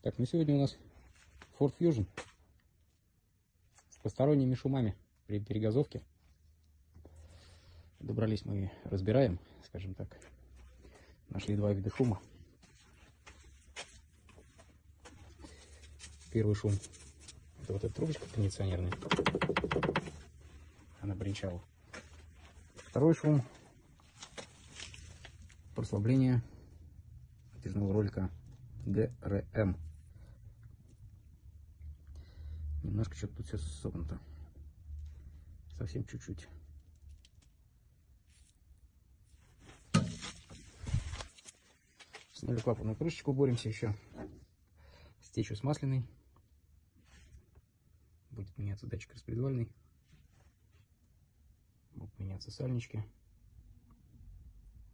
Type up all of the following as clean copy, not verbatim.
Так, ну сегодня у нас Ford Fusion с посторонними шумами при перегазовке. Добрались мы, разбираем, скажем так. Нашли два вида шума. Первый шум — это вот эта трубочка кондиционерная. Она бренчала. Второй шум — прослабление натяжного ролика ГРМ. Немножко что-то тут все согнуто. Совсем чуть-чуть. Сняли клапанную крышечку, боремся еще с течью с масляной. Будет меняться датчик распредвальный. Будут меняться сальнички.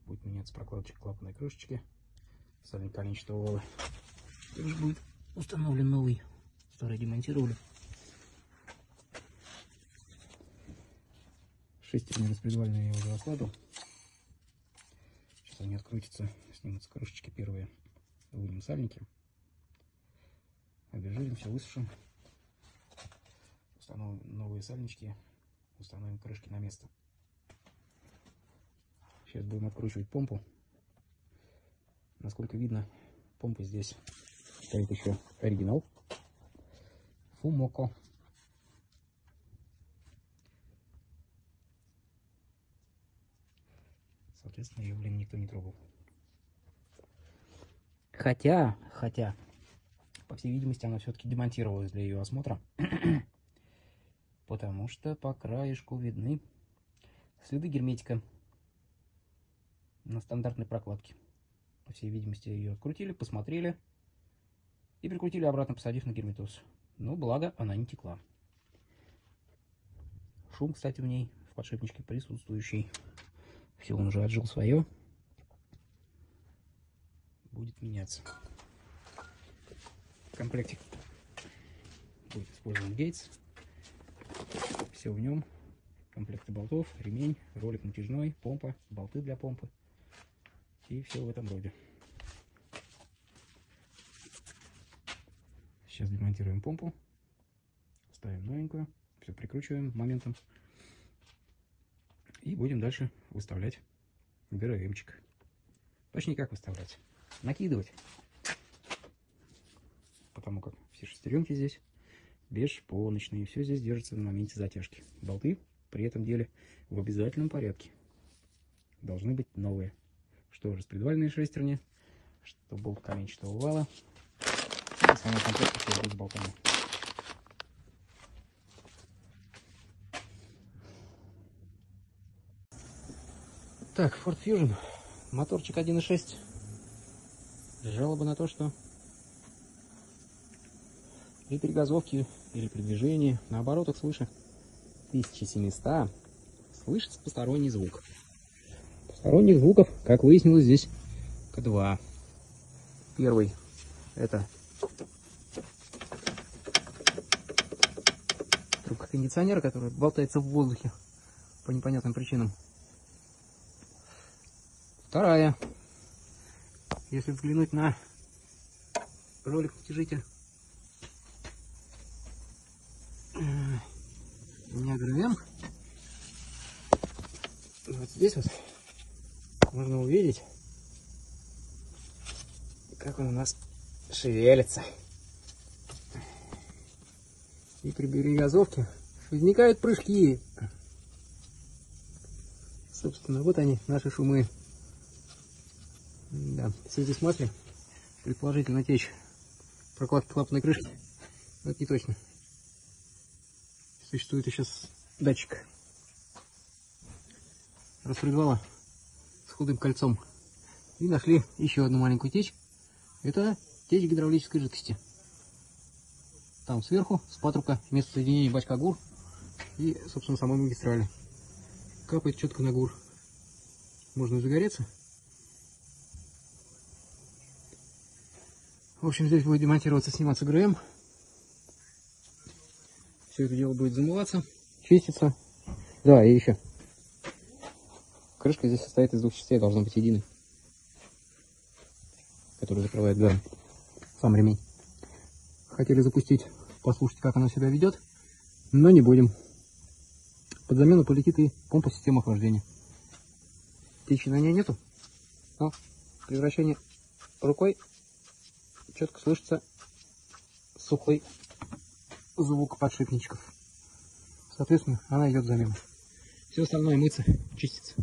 Будет меняться прокладочка клапанной крышечки. Сальник коленчатого вала. Также будет установлен новый. Старый демонтировали. Шестерни распредвальные я уже раскладывал. Сейчас они открутятся, снимутся крышечки первые, вынем сальники, обезжирим, все высушим, установим новые сальнички, установим крышки на место. Сейчас будем откручивать помпу. Насколько видно, помпа здесь стоит еще оригинал Fumoco. Соответственно, ее, блин, никто не трогал. Хотя, по всей видимости, она все-таки демонтировалась для ее осмотра. Потому что по краешку видны следы герметика на стандартной прокладке. По всей видимости, ее открутили, посмотрели и прикрутили обратно, посадив на герметоз. Но благо она не текла. Шум, кстати, в ней, в подшипничке присутствующий. Все, он уже отжил свое. Будет меняться. В комплекте будет использован гейтс. Все в нем. Комплекты болтов, ремень, ролик натяжной, помпа, болты для помпы. И все в этом роде. Сейчас демонтируем помпу. Ставим новенькую. Все прикручиваем моментом. И будем дальше выставлять ГРМчик. Точнее, как выставлять? Накидывать. Потому как все шестеренки здесь бесшпоночные. Все здесь держится на моменте затяжки. Болты при этом деле в обязательном порядке должны быть новые. Что распредвальные шестерни, что болт коленчатого вала. И самый комплект все будет с болтами. Так, Ford Fusion, моторчик 1.6. Жалоба на то, что при перегазовке или при движении на оборотах свыше 1700 слышится посторонний звук. Посторонних звуков, как выяснилось, здесь два. Первый — это трубка кондиционера, которая болтается в воздухе по непонятным причинам. Вторая. Если взглянуть на ролик-натяжитель у меня ГРМ, вот здесь вот можно увидеть, как он у нас шевелится. И при перегазовке возникают прыжки. Собственно, вот они, наши шумы. Да, все здесь масле, предположительно течь прокладки клапанной крышки, но это не точно. Существует еще датчик распредвала с худым кольцом. И нашли еще одну маленькую течь. Это течь гидравлической жидкости. Там сверху с патрука место соединения бачка ГУР и, собственно, самой магистрали. Капает четко на ГУР. Можно загореться. В общем, здесь будет демонтироваться, сниматься ГРМ. Все это дело будет замываться, чиститься. Да, и еще. Крышка здесь состоит из двух частей, должна быть единой, которая закрывает ГРМ. Сам ремень. Хотели запустить, послушать, как она себя ведет, но не будем. Под замену полетит и помпа системы охлаждения. Течи на ней нету, но при вращении рукой четко слышится сухой звук подшипничков. Соответственно, она идет в замену. Все остальное мыться, чистится.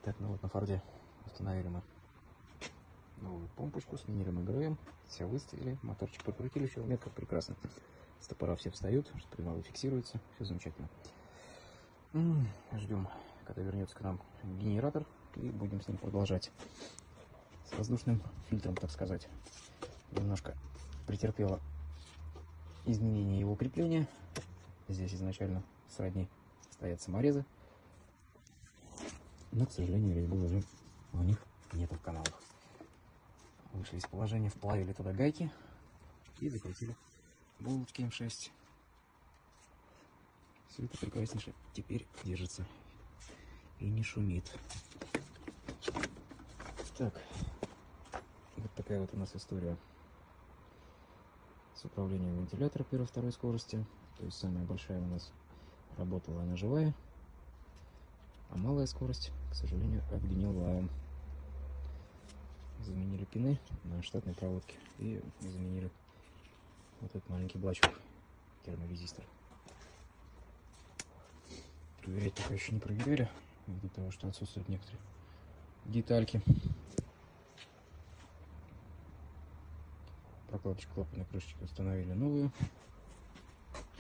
Так, ну вот на Форде установили мы новую помпочку, сменили мы ГРМ, все выставили, моторчик подкрутили, все в метках прекрасно. Стопора все встают, привалы фиксируются, все замечательно. Ждем, когда вернется к нам генератор, и будем с ним продолжать. С воздушным фильтром, так сказать. Немножко претерпела изменение его крепления. Здесь изначально сродни стоят саморезы, но, к сожалению, резьбы уже у них нету в каналах. Вышли из положения, вплавили туда гайки и закрутили булочки М6. Все это прекраснейше теперь держится и не шумит. Так, вот такая вот у нас история с управлением вентилятора первой-второй скорости. То есть самая большая у нас работала, она живая, а малая скорость, к сожалению, обгнила. Заменили пины на штатной проводке и заменили вот этот маленький блочок, терморезистор. Проверять пока еще не проверяли, из-за того, что отсутствуют некоторые детальки. Прокладочку клапанной крышечки установили новую.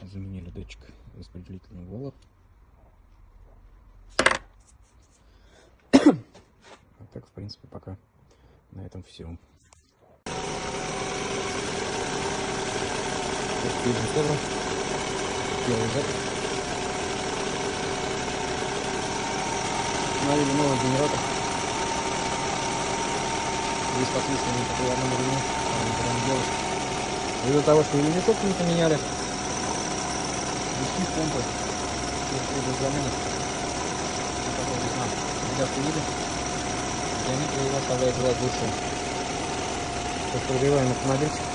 Заменили датчик распределительного вала. А так, в принципе, пока на этом все. Первый запуск. Установили новый генератор. Здесь подсвечивание по приводному ремню. Из-за того, что элементов не поменяли, движки помпы без замены. Ребятки видят, диаметр его оставляет желать лучше. Прогреваем автомобильчик.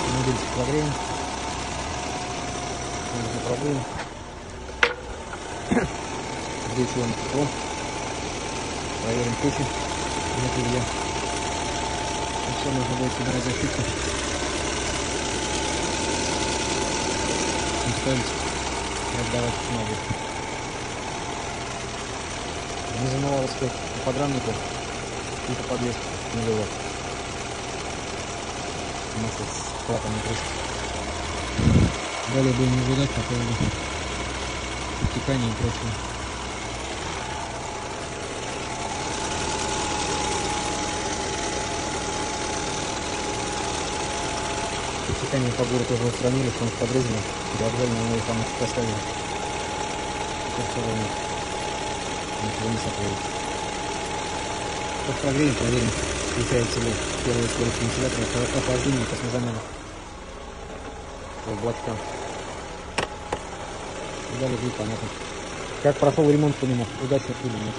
Автомобильчик прогреем. Пробуем. Включим тепло. Проверим кучу. Нет ли где. И все, можно будет собирать защитку. И ставить и отдавать ноги. Не замывалось по подрамнику и по подвеске не вывод. Масло с клапанной крышки. Далее будем наблюдать по поводу подтекания и прочего. Подтекание по городу тоже устранили, потому что подрезали. Переобжали, но их там поставили. Ничего не сотворить. Как прогреем, проверим, включается ли первая скорость вентилятора охлаждения после замены блочка. И далее будет понятно, как прошел ремонт по нему, удачно или нет.